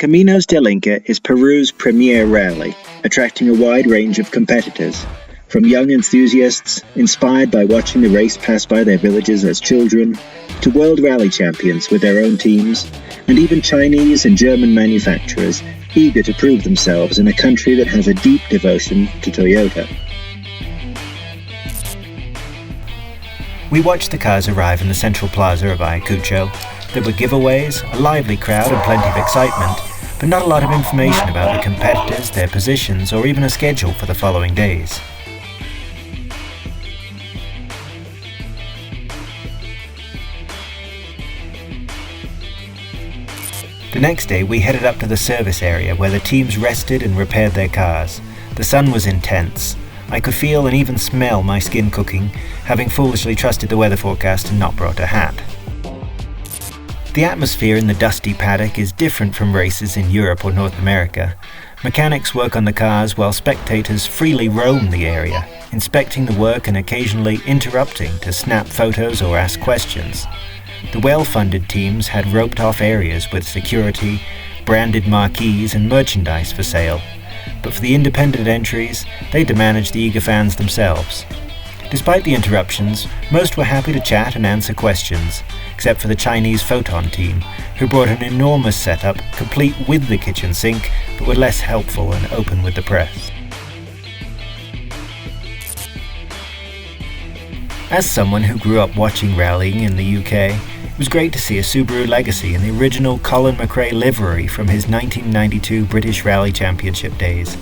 Caminos del Inca is Peru's premier rally, attracting a wide range of competitors, from young enthusiasts inspired by watching the race pass by their villages as children, to world rally champions with their own teams, and even Chinese and German manufacturers eager to prove themselves in a country that has a deep devotion to Toyota. We watched the cars arrive in the central plaza of Ayacucho. There were giveaways, a lively crowd and plenty of excitement, but not a lot of information about the competitors, their positions, or even a schedule for the following days. The next day we headed up to the service area where the teams rested and repaired their cars. The sun was intense. I could feel and even smell my skin cooking, having foolishly trusted the weather forecast and not brought a hat. The atmosphere in the dusty paddock is different from races in Europe or North America. Mechanics work on the cars while spectators freely roam the area, inspecting the work and occasionally interrupting to snap photos or ask questions. The well-funded teams had roped-off areas with security, branded marquees and merchandise for sale. But for the independent entries, they had to manage the eager fans themselves. Despite the interruptions, most were happy to chat and answer questions, except for the Chinese Photon team, who brought an enormous setup, complete with the kitchen sink, but were less helpful and open with the press. As someone who grew up watching rallying in the UK, it was great to see a Subaru Legacy in the original Colin McRae livery from his 1992 British Rally Championship days.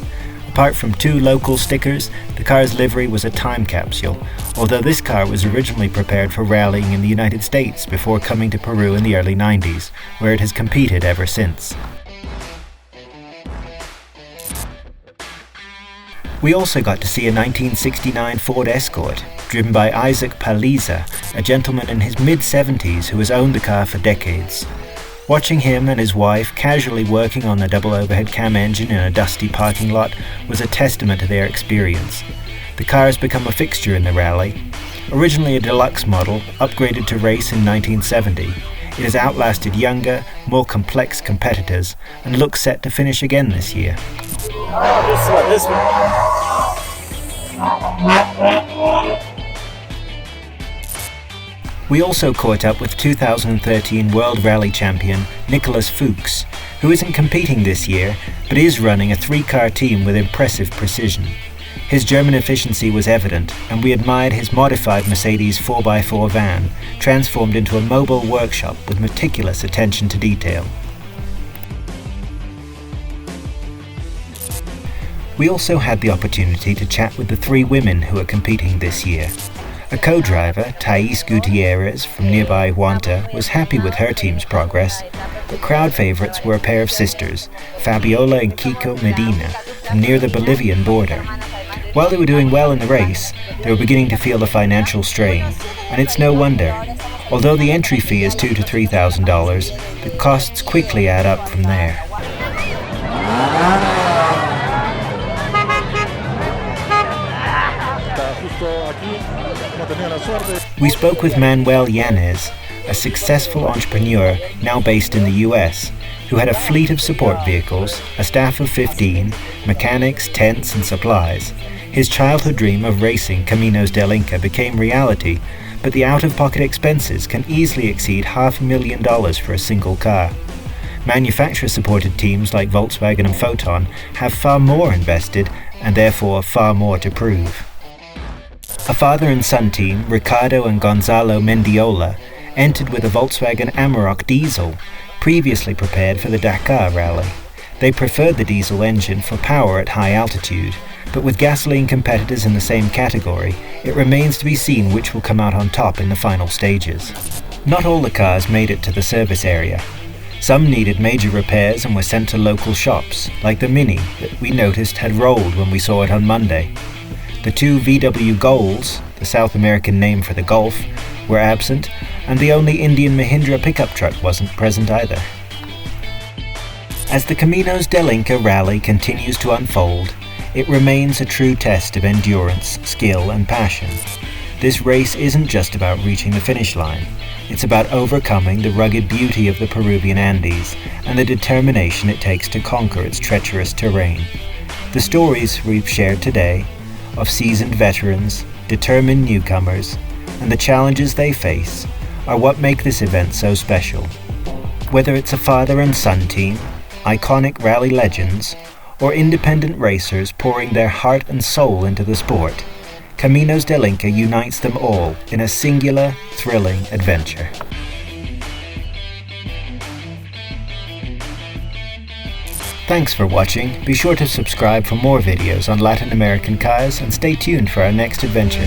Apart from 2 local stickers, the car's livery was a time capsule, although this car was originally prepared for rallying in the United States before coming to Peru in the early 90s, where it has competed ever since. We also got to see a 1969 Ford Escort, driven by Isaac Paliza, a gentleman in his mid-70s who has owned the car for decades. Watching him and his wife casually working on the double overhead cam engine in a dusty parking lot was a testament to their experience. The car has become a fixture in the rally. Originally a deluxe model, upgraded to race in 1970, it has outlasted younger, more complex competitors and looks set to finish again this year. This one. We also caught up with 2013 World Rally Champion Nicolas Fuchs, who isn't competing this year, but is running a 3-car team with impressive precision. His German efficiency was evident, and we admired his modified Mercedes 4x4 van, transformed into a mobile workshop with meticulous attention to detail. We also had the opportunity to chat with the 3 women who are competing this year. A co-driver, Thais Gutierrez from nearby Huanta, was happy with her team's progress, but crowd favourites were a pair of sisters, Fabiola and Kiko Medina, from near the Bolivian border. While they were doing well in the race, they were beginning to feel the financial strain, and it's no wonder. Although the entry fee is $2,000 to $3,000, the costs quickly add up from there. We spoke with Manuel Yanez, a successful entrepreneur now based in the US, who had a fleet of support vehicles, a staff of 15, mechanics, tents and supplies. His childhood dream of racing Caminos del Inca became reality, but the out-of-pocket expenses can easily exceed $500,000 for a single car. Manufacturer-supported teams like Volkswagen and Photon have far more invested and therefore far more to prove. A father and son team, Ricardo and Gonzalo Mendiola, entered with a Volkswagen Amarok diesel, previously prepared for the Dakar rally. They preferred the diesel engine for power at high altitude, but with gasoline competitors in the same category, it remains to be seen which will come out on top in the final stages. Not all the cars made it to the service area. Some needed major repairs and were sent to local shops, like the Mini that we noticed had rolled when we saw it on Monday. The 2 VW Golds, the South American name for the Golf, were absent, and the only Indian Mahindra pickup truck wasn't present either. As the Caminos del Inca rally continues to unfold, it remains a true test of endurance, skill and passion. This race isn't just about reaching the finish line. It's about overcoming the rugged beauty of the Peruvian Andes and the determination it takes to conquer its treacherous terrain. The stories we've shared today, of seasoned veterans, determined newcomers, and the challenges they face, are what make this event so special. Whether it's a father and son team, iconic rally legends, or independent racers pouring their heart and soul into the sport, Caminos del Inca unites them all in a singular, thrilling adventure. Thanks for watching. Be sure to subscribe for more videos on Latin American cars and stay tuned for our next adventure.